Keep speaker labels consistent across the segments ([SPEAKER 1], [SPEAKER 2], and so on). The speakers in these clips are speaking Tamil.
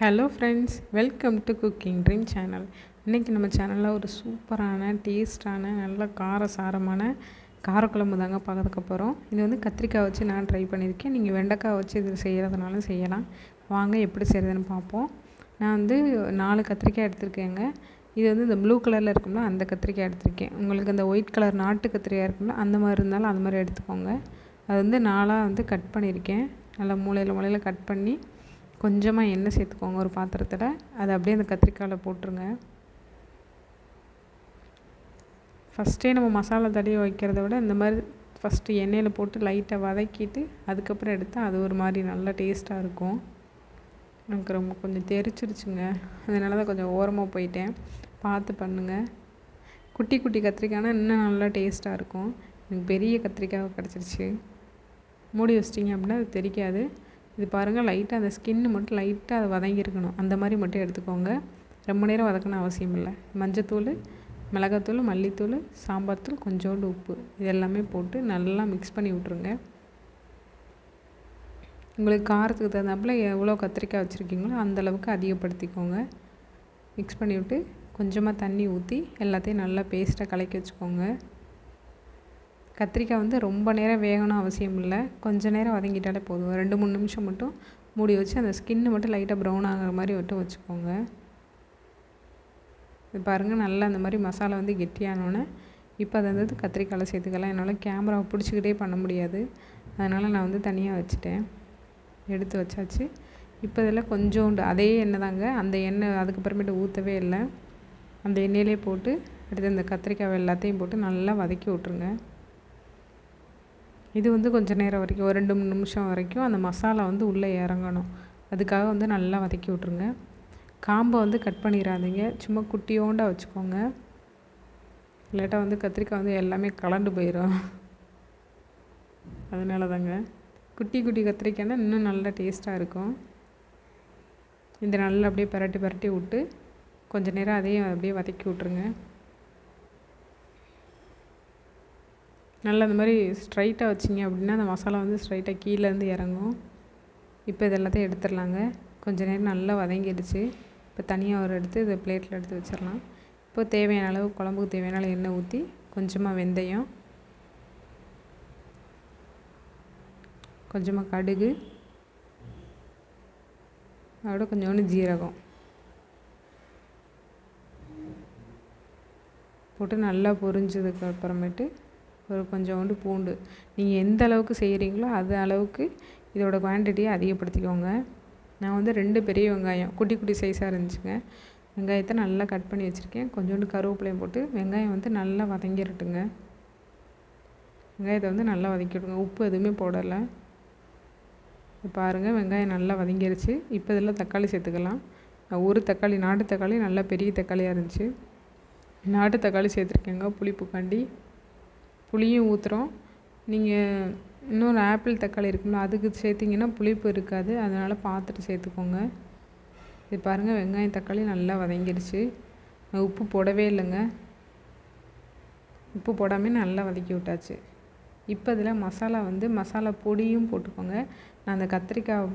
[SPEAKER 1] Hello friends, welcome to cooking dream channel. இன்றைக்கி நம்ம சேனலில் ஒரு சூப்பரான டேஸ்டான நல்ல காரசாரமான காரக்குழம்பு தாங்க பார்க்க போகிறோம். இது வந்து கத்திரிக்காய் வச்சு நான் ட்ரை பண்ணியிருக்கேன். நீங்கள் வெண்டைக்காய் வச்சு இது செய்கிறதுனாலும் செய்யலாம். வாங்க எப்படி செய்கிறதுன்னு பார்ப்போம். நான் வந்து 4 கத்திரிக்காய் எடுத்திருக்கேங்க. இது வந்து இந்த ப்ளூ கலரில் இருக்கும்ல அந்த கத்திரிக்காய் எடுத்திருக்கேன். உங்களுக்கு இந்த ஒயிட் கலர் நாட்டு கத்திரிக்காய் இருக்கும்ல அந்த மாதிரி இருந்தாலும் அந்த மாதிரி எடுத்துக்கோங்க. அது வந்து 4ஆக வந்து கட் பண்ணியிருக்கேன். நல்லா மூலையில் கட் பண்ணி கொஞ்சமாக எண்ணெய் சேர்த்துக்கோங்க ஒரு பாத்திரத்தில். அதை அப்படியே அந்த கத்திரிக்காயில் போட்டுருங்க. ஃபஸ்ட்டே நம்ம மசாலா தடவி வைக்கிறத விட இந்த மாதிரி ஃபஸ்ட்டு எண்ணெயில் போட்டு லைட்டாக வதக்கிட்டு அதுக்கப்புறம் எடுத்தால் அது ஒரு மாதிரி நல்லா டேஸ்ட்டாக இருக்கும். எனக்கு ரொம்ப கொஞ்சம் தெரிச்சிருச்சுங்க, அதனால தான் கொஞ்சம் ஓரமாக போயிட்டேன். பார்த்து பண்ணுங்கள். குட்டி குட்டி கத்திரிக்காய்னா இன்னும் நல்லா டேஸ்ட்டாக இருக்கும். எனக்கு பெரிய கத்திரிக்காய் கிடச்சிருச்சு. மூடி வச்சிட்டிங்க அப்படின்னா அது தெரிக்காது. இது பாருங்கள், லைட்டாக அந்த ஸ்கின்னு மட்டும் லைட்டாக அது வதங்கியிருக்கணும். அந்த மாதிரி மட்டும் எடுத்துக்கோங்க. ரொம்ப நேரம் வதக்கணும் அவசியம் இல்லை. மஞ்சத்தூள், மிளகாத்தூள், மல்லித்தூள், சாம்பார் தூள், கொஞ்சோண்டு உப்பு இது எல்லாமே போட்டு நல்லா மிக்ஸ் பண்ணி விட்ருங்க. உங்களுக்கு காரத்துக்கு தகுந்தாப்புல எவ்வளோ கத்திரிக்காய் வச்சுருக்கீங்களோ அந்தளவுக்கு அதிகப்படுத்திக்கோங்க. மிக்ஸ் பண்ணி விட்டு கொஞ்சமாக தண்ணி ஊற்றி எல்லாத்தையும் நல்லா பேஸ்ட்டாக கலக்கி வச்சுக்கோங்க. கத்திரிக்காய் வந்து ரொம்ப நேரம் வேகணும் அவசியம் இல்லை. கொஞ்சம் நேரம் வதங்கிட்டாலே போதும். 2-3 நிமிஷம் மட்டும் மூடி வச்சு அந்த ஸ்கின்னு மட்டும் லைட்டாக ப்ரௌன் ஆகிற மாதிரி மட்டும் வச்சுக்கோங்க. இது பாருங்கள், நல்லா அந்த மாதிரி மசாலா வந்து கெட்டியானோன்னே இப்போ அதை வந்து கத்திரிக்காயில் சேர்த்துக்கலாம். என்னால் கேமராவை பிடிச்சிக்கிட்டே பண்ண முடியாது, அதனால் நான் வந்து தனியாக வச்சுட்டேன். எடுத்து வச்சாச்சு. இப்போ இதில் கொஞ்சோண்டு அதே எண்ணெய் தாங்க. அந்த எண்ணெய் அதுக்கப்புறமேட்டு ஊற்றவே இல்லை. அந்த எண்ணெயிலே போட்டு எடுத்து அந்த கத்திரிக்காய் எல்லாத்தையும் போட்டு நல்லா வதக்கி விட்ருங்க. இது வந்து கொஞ்சம் நேரம் வரைக்கும் ஒரு 2-3 நிமிஷம் வரைக்கும் அந்த மசாலா வந்து உள்ளே இறங்கணும். அதுக்காக வந்து நல்லா வதக்கி விட்ருங்க. காம்பை வந்து கட் பண்ணிடாதீங்க, சும்மா குட்டியோண்டாக வச்சுக்கோங்க. இல்லாட்டா வந்து கத்திரிக்காய் வந்து எல்லாமே கலண்டு போயிடும். அதனால தாங்க குட்டி குட்டி கத்திரிக்காய்னா இன்னும் நல்லா டேஸ்ட்டாக இருக்கும். இந்த நல்லா அப்படியே பரட்டி விட்டு கொஞ்சம் நேரம் அதையும் அப்படியே வதக்கி விட்ருங்க. நல்லா இந்த மாதிரி ஸ்ட்ரைட்டாக வச்சிங்க அப்படின்னா அந்த மசாலா வந்து ஸ்ட்ரைட்டாக கீழேருந்து இறங்கும். இப்போ இது எல்லாத்தையும் எடுத்துடலாங்க. கொஞ்சம் நேரம் நல்லா வதங்கிடுச்சு. இப்போ தனியாக ஒரு எடுத்து இதை பிளேட்டில் எடுத்து வச்சிடலாம். இப்போ தேவையான அளவு குழம்புக்கு தேவையான அளவு எண்ணெய் ஊற்றி கொஞ்சமாக வெந்தயம், கொஞ்சமாக கடுகு, அதோட கொஞ்சோண்டு ஜீரகம் போட்டு நல்லா பொரிஞ்சதுக்கு அப்புறமேட்டு ஒரு கொஞ்சோண்டு பூண்டு. நீங்கள் எந்த அளவுக்கு செய்கிறீங்களோ அது அளவுக்கு இதோட குவான்டிட்டியை அதிகப்படுத்திக்கோங்க. நான் வந்து 2 பெரிய வெங்காயம் குட்டி குட்டி சைஸாக இருந்துச்சுங்க. வெங்காயத்தை நல்லா கட் பண்ணி வச்சுருக்கேன். கொஞ்சோண்டு கருவேப்பிலையும் போட்டு வெங்காயம் வந்து நல்லா வதங்கிடட்டுங்க. வெங்காயத்தை வந்து நல்லா வதக்கிவிடுங்க. உப்பு எதுவுமே போடலை. பாருங்கள், வெங்காயம் நல்லா வதங்கிருச்சு. இப்போ இதில் தக்காளி சேர்த்துக்கலாம். ஒரு தக்காளி, நாட்டு தக்காளி, நல்லா பெரிய தக்காளியாக இருந்துச்சு. நாட்டு தக்காளி சேர்த்துருக்கேங்க புளிப்புக்காண்டி. புளியும் ஊற்றுறோம். நீங்கள் இன்னொரு ஆப்பிள் தக்காளி இருக்குங்களா அதுக்கு சேர்த்திங்கன்னா புளிப்பு இருக்காது, அதனால் பார்த்துட்டு சேர்த்துக்கோங்க. இது பாருங்கள், வெங்காயம் தக்காளி நல்லா வதங்கிடுச்சு. உப்பு போடவே இல்லைங்க. உப்பு போடாமல் நல்லா வதக்கி விட்டாச்சு. இப்போ இதில் மசாலா பொடியும் போட்டுக்கோங்க. நான் அந்த கத்திரிக்காய்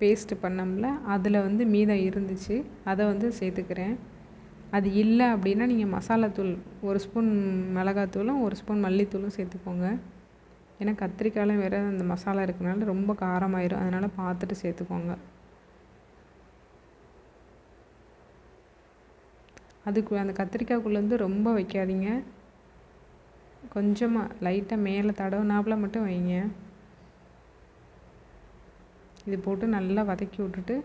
[SPEAKER 1] பேஸ்ட்டு பண்ணோம்ல அதில் வந்து மீதம் இருந்துச்சு, அதை வந்து சேர்த்துக்கிறேன். அது இல்லை அப்படின்னா நீங்கள் மசாலாத்தூள் 1 ஸ்பூன் மிளகாத்தூளும் 1 ஸ்பூன் மல்லித்தூளும் சேர்த்துக்கோங்க. ஏன்னா கத்திரிக்காயில் வேறு அந்த மசாலா இருக்கனால ரொம்ப காரமாயிரும், அதனால் பார்த்துட்டு சேர்த்துக்கோங்க. அதுக்கு அந்த கத்திரிக்காய்க்குள்ளேருந்து ரொம்ப வைக்காதீங்க, கொஞ்சமாக லைட்டாக மேலே தடவுனாப்பில் மட்டும் வைங்க. இது போட்டு நல்லா வதக்கி விட்டுட்டு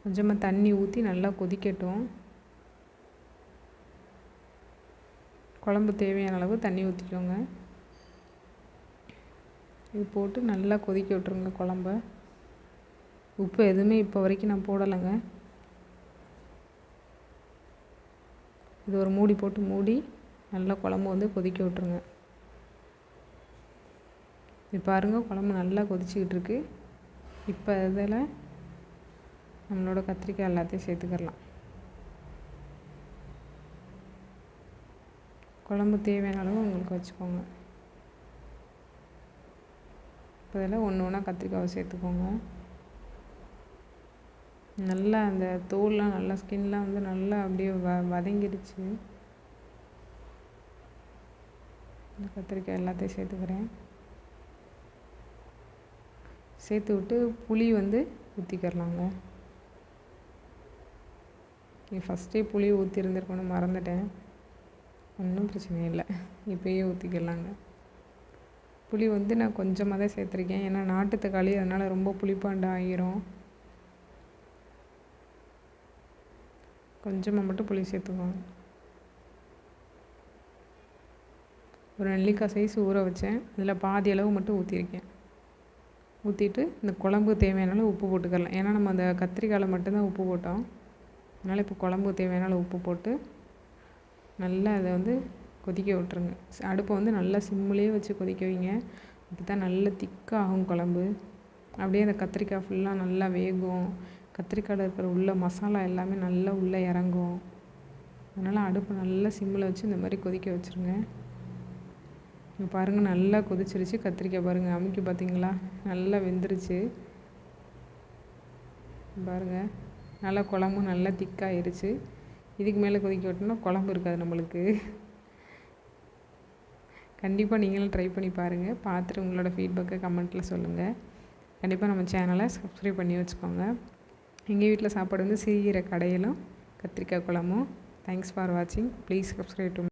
[SPEAKER 1] கொஞ்சமாக தண்ணி ஊற்றி நல்லா கொதிக்கட்டும். குழம்பு தேவையான அளவு தண்ணி ஊற்றிக்கோங்க. இது போட்டு நல்லா கொதிக்க விட்ருங்க குழம்ப. உப்பு எதுவுமே இப்போ வரைக்கும் நான் போடலைங்க. இது ஒரு மூடி போட்டு மூடி நல்லா குழம்பு வந்து கொதிக்க விட்ருங்க. இது பாருங்கள், குழம்பு நல்லா கொதிச்சிக்கிட்டு இருக்கு. இப்போ இதில் நம்மளோட கத்திரிக்காய் எல்லாத்தையும் சேர்த்துக்கலாம். குழம்பு தேவையான அளவு உங்களுக்கு வச்சுக்கோங்க. இப்போ இதில் ஒன்று ஒன்றா கத்திரிக்காவை சேர்த்துக்கோங்க. நல்லா அந்த தோல்லாம் நல்லா ஸ்கின்லாம் வந்து நல்லா அப்படியே வதங்கிடுச்சு. இந்த கத்திரிக்காய் எல்லாத்தையும் சேர்த்துக்கிறேன். சேர்த்து விட்டு புளி வந்து ஊற்றிக்கிறலாங்க. ஃபஸ்ட்டே புளி ஊற்றிருந்துருக்கணும், மறந்துட்டேன். ஒன்றும் பிரச்சனை இல்லை, இப்போயே ஊற்றிக்கலாங்க. புளி வந்து நான் கொஞ்சமாக தான் சேர்த்துருக்கேன், ஏன்னா நாட்டு தக்காளி, அதனால் ரொம்ப புளிப்பாண்டு ஆகிரும். கொஞ்சமாக மட்டும் புளி சேர்த்துக்குவோம். ஒரு நெல்லிக்காய் சைஸ் ஊற வச்சேன், அதில் பாதி அளவு மட்டும் ஊற்றிருக்கேன். ஊற்றிட்டு இந்த குழம்புக்கு தேவையான அளவு உப்பு போட்டுக்கலாம். ஏன்னா நம்ம அந்த கத்திரிக்காயில் மட்டும்தான் உப்பு போட்டோம். அதனால் இப்போ குழம்புக்கு தேவையான அளவு உப்பு போட்டு நல்லா அதை வந்து கொதிக்க விட்டுருங்க. அடுப்பை வந்து நல்லா சிம்முலேயே வச்சு கொதிக்க வைங்க. அப்போ தான் நல்லா திக்காகும் குழம்பு. அப்படியே அந்த கத்திரிக்காய் ஃபுல்லாக நல்லா வேகும். கத்திரிக்காயில் இருக்கிற உள்ள மசாலா எல்லாமே நல்லா உள்ளே இறங்கும். அதனால் அடுப்பை நல்லா சிம்மில் வச்சு இந்த மாதிரி கொதிக்க வச்சுருங்க. இப்போ பாருங்கள், நல்லா கொதிச்சிருச்சு. கத்திரிக்காய் பாருங்கள், அமுக்கி பார்த்தீங்களா, நல்லா வெந்துருச்சு பாருங்கள். நல்லா குழம்பும் நல்லா திக்காகிருச்சு. இதுக்கு மேலே கொதிக்க விட்டோம்னா குழம்பு இருக்காது நம்மளுக்கு. கண்டிப்பாக நீங்களும் ட்ரை பண்ணி பாருங்கள். பார்த்துட்டு உங்களோட ஃபீட்பேக்கை கமெண்ட்டில் சொல்லுங்கள். கண்டிப்பாக நம்ம சேனலை சப்ஸ்கிரைப் பண்ணி வச்சுக்கோங்க. எங்கள் வீட்டில் சாப்பாடு வந்து சிறுகீரை கடையிலும் கத்திரிக்காய் குழம்பும். தேங்க்ஸ் ஃபார் வாட்சிங். Please subscribe to